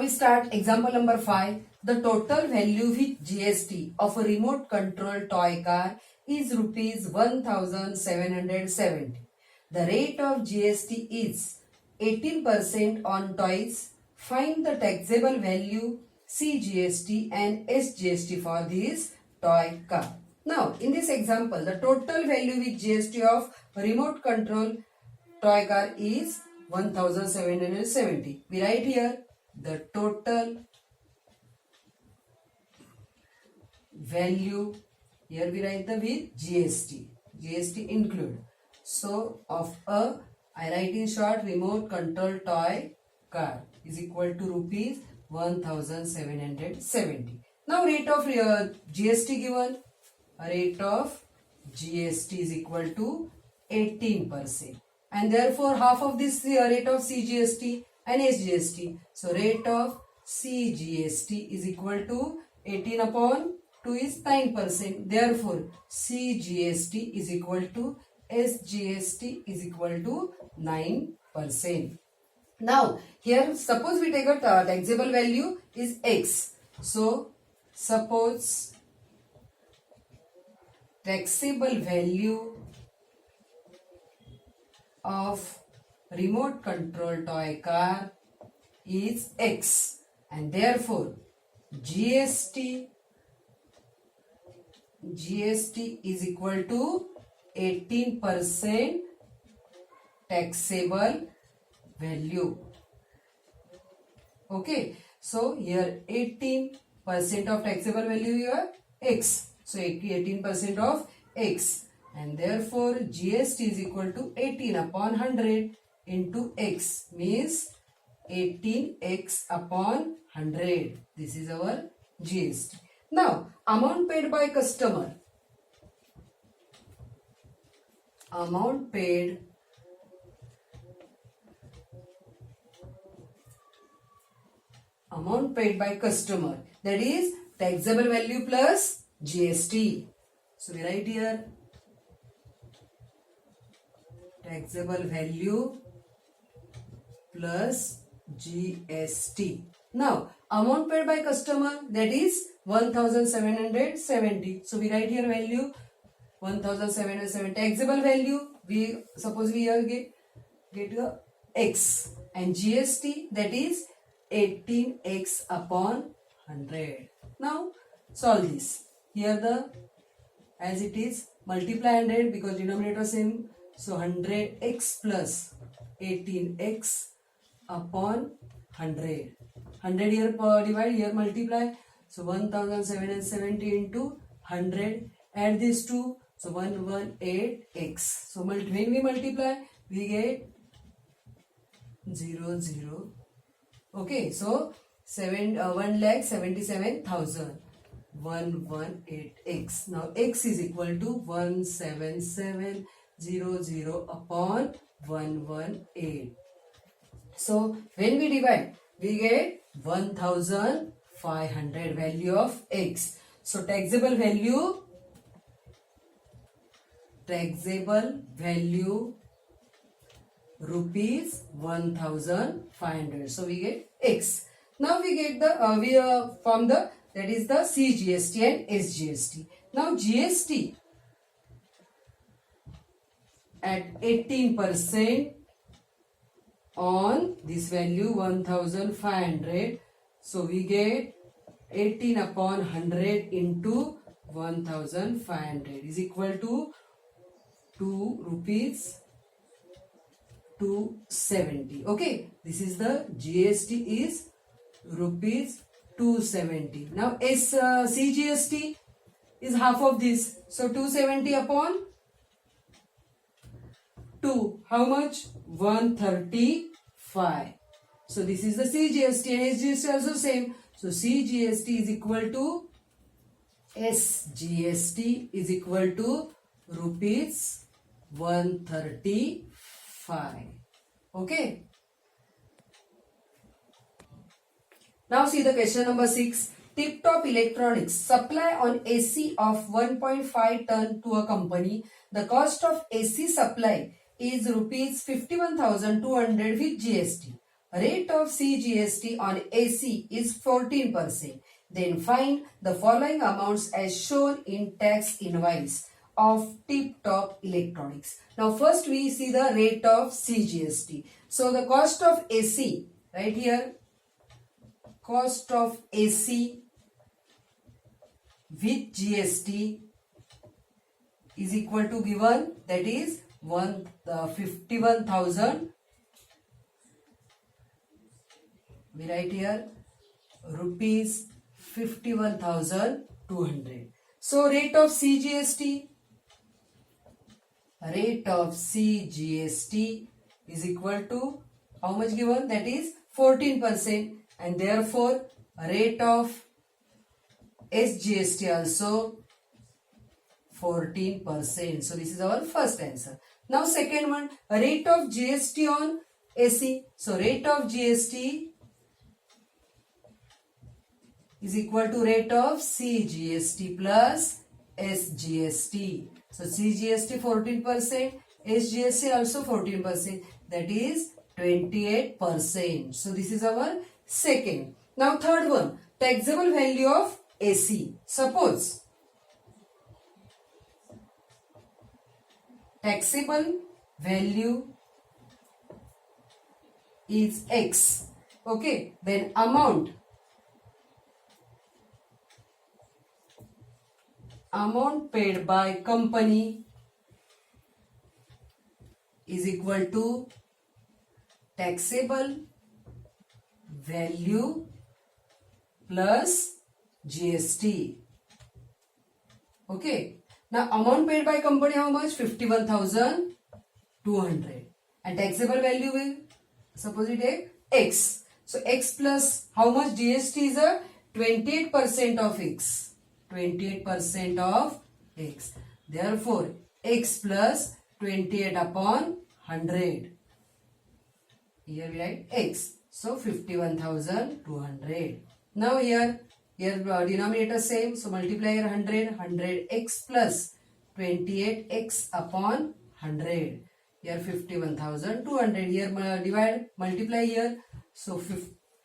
we start example number 5. The total value with GST of a remote control toy car is rupees 1770. The rate of GST is 18% on toys. Find the taxable value, CGST and SGST for this toy car. Now, in this example, the total value with GST of remote control toy car is 1770. We write here the total value. Here we write the with GST. GST include. So, of a, I write in short, remote control toy car is equal to rupees 1770. Now, rate of GST given. Rate of GST is equal to 18%. And therefore, half of this rate of CGST and SGST. So, rate of CGST is equal to 18 upon 2 is 9%. Therefore, CGST is equal to SGST is equal to 9%. Now, here suppose we take a taxable value is X. So, suppose taxable value of remote control toy car is X, and therefore GST is equal to 18% taxable value. Okay, so here 18% of taxable value here X. So 18% of X, and therefore GST is equal to 18 upon 100 into X, means 18X upon 100. This is our GST. Now, amount paid by customer. Amount paid by customer, that is taxable value plus GST. So we write here taxable value plus GST. Now, amount paid by customer, that is 1770. So we write here value 1770. Taxable value, we suppose we here get the X, and GST, that is 18X upon 100. Now solve this. Here the as it is multiply 100 because denominator same. So 100x plus 18x upon 100. 100 here divide, here multiply. So 1770 into 100. Add these two. So 118x. So when we multiply, we get 0, 0. Okay, so 1,77,000. 118x. Now x is equal to 17700 upon 118. So when we divide, we get 1500 value of x. So taxable value rupees 1500. So we get x. Now we get the from the, that is the CGST and SGST. Now GST at 18% on this value 1500. So we get 18 upon 100 into 1500 is equal to 2 rupees 270. Okay, this is the GST is rupees 270. Now CGST is half of this. So 270 upon 2. How much? 135. So this is the CGST and SGST also same. So CGST is equal to SGST is equal to rupees 135. Okay. Now see the question number 6. Tip-Top Electronics supply on AC of 1.5 ton to a company. The cost of AC supply is rupees 51,200 with GST. rate of CGST on AC is 14%. Then find the following amounts as shown in tax invoice of Tip Top Electronics. Now first we see the rate of CGST. So the cost of AC, right here, cost of AC with GST is equal to given, that is 51,000. We write here rupees 51,200. So rate of CGST is equal to how much given, that is 14%, and therefore rate of SGST also 14%. So this is our first answer. Now second one, rate of GST on AC. So rate of GST is equal to rate of CGST plus SGST. So CGST 14%, SGST also 14%, that is 28%. So this is our second. Now third one, taxable value of AC. Suppose taxable value is X. Okay, then amount paid by company is equal to taxable value plus GST. Okay. Now amount paid by company how much? 51,200. And taxable value will, suppose we take X. So X plus how much GST is a 28% of X. 28% of X. Therefore X plus 28 upon 100. Here we write X. So 51,200. Now here denominator same. So multiply here 100 X plus 28 X upon 100. Here 51,200. Here divide, multiply here. So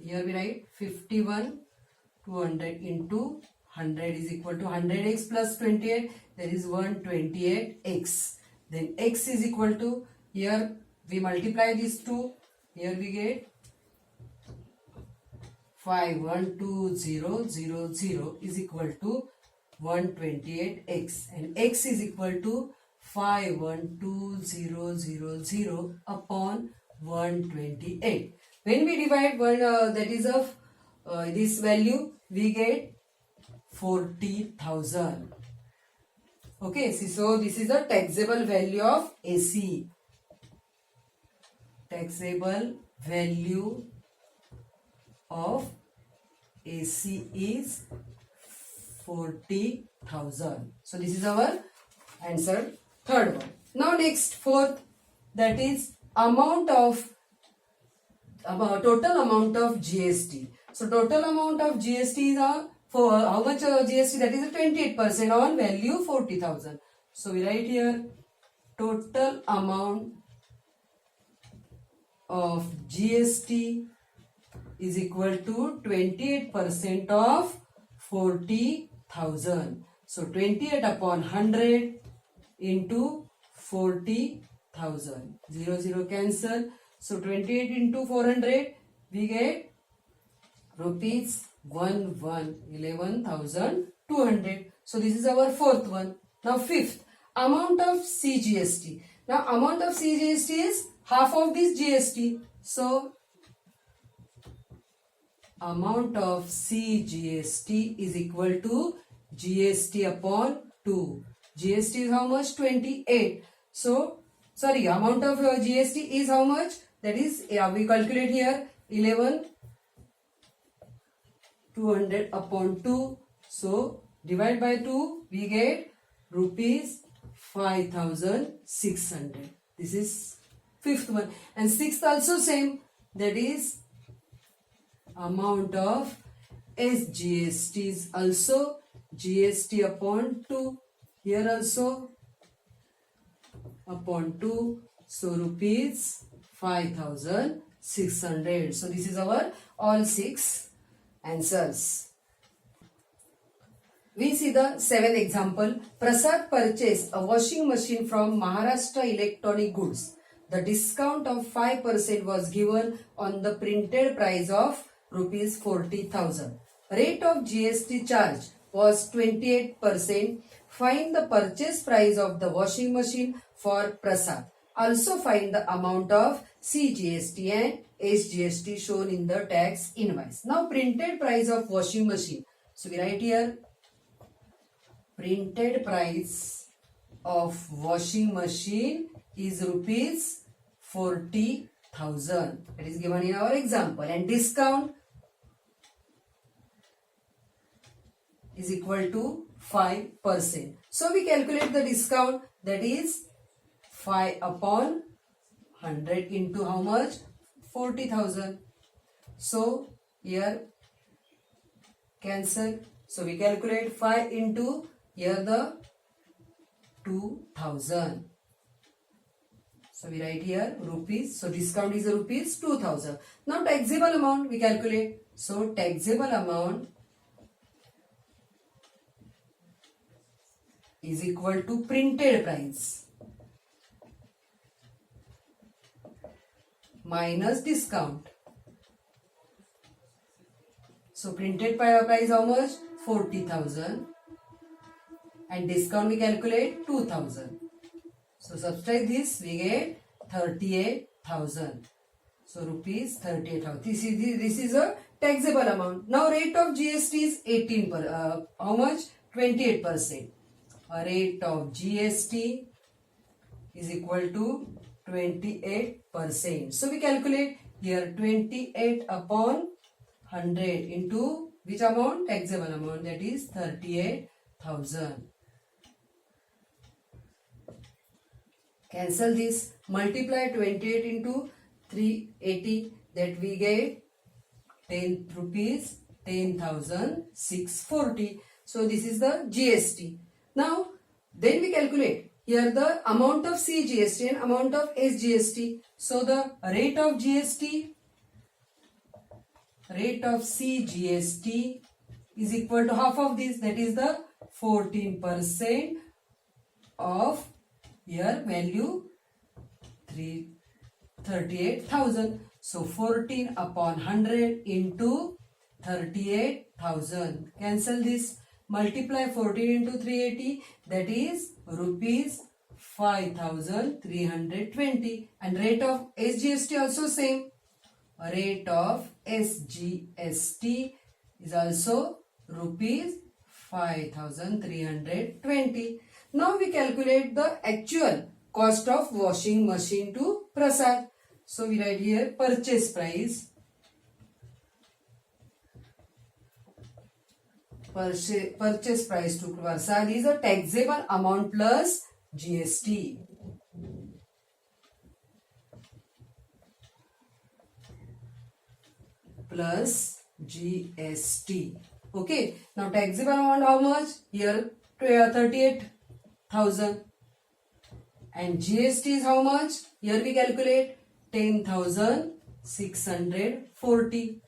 here we write 51,200 into 100 is equal to 100x plus 28. There is 128x. Then x is equal to, here we multiply these two. Here we get 512,000 is equal to 128x, and x is equal to 512,000 upon 128. When we divide that is of this value, we get 40,000. Okay, so this is the taxable value of AC. Taxable value of AC is 40,000. So this is our answer, third one. Now next, fourth, that is total amount of GST. So total amount of GST is for how much GST? That is 28% on value 40,000. So we write here total amount of GST is equal to 28% of 40,000. So 28 upon 100 into 40,000. 0 cancel. So 28 into 400 we get rupees 11,200. So this is our fourth one. Now fifth, amount of CGST. Now amount of CGST is half of this GST. So amount of CGST is equal to GST upon 2. GST is how much? 28. So, sorry, amount of GST is how much? That is, we calculate here 11,200 upon 2. So, divide by 2, we get rupees 5,600. This is fifth one. And sixth also same. That is, amount of SGST is also GST upon 2. Here also upon 2. So rupees 5,000 600. So this is our all 6 answers. We see the 7th example. Prasad purchased a washing machine from Maharashtra Electronic Goods. The discount of 5% was given on the printed price of rupees 40,000. Rate of GST charge was 28%. Find the purchase price of the washing machine for Prasad. Also find the amount of CGST and SGST shown in the tax invoice. Now printed price of washing machine. So we write here printed price of washing machine is rupees 40,000. It is given in our example, and discount is equal to 5%. So we calculate the discount, that is 5 upon 100 into how much? 40,000. So here cancel. So we calculate 5 into here the 2,000. So we write here rupees. So discount is rupees 2,000. Now taxable amount we calculate. So taxable amount is equal to printed price minus discount. So printed price how much? 40,000. And discount we calculate 2,000. So subtract this, we get 38,000. So rupees 38,000. This is a taxable amount. Now rate of GST is 18 how much? 28%. A rate of GST is equal to 28%. So we calculate here 28 upon 100 into which amount? Taxable amount, that is 38,000. Cancel this, multiply 28 into 380, that we get 10 rupees 10,640. So this is the GST. Now then we calculate here the amount of CGST and amount of SGST. So the rate of CGST is equal to half of this, that is the 14% of here value 38,000. So 14 upon 100 into 38,000. Cancel this, multiply 14 into 380, that is rupees 5,320. And rate of SGST also same. Rate of SGST is also rupees 5,320. Now we calculate the actual cost of washing machine to Prasad. So we write here purchase price. Purchase price to Prasad is a taxable amount plus GST. Plus GST. Okay. Now taxable amount how much? Here 38,000. And GST is how much? Here we calculate 10,640.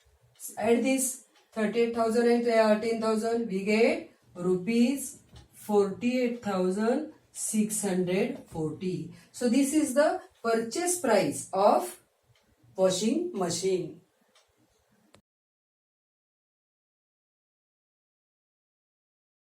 Add this 38,000 and 10,000, we get rupees 48,640. So this is the purchase price of washing machine.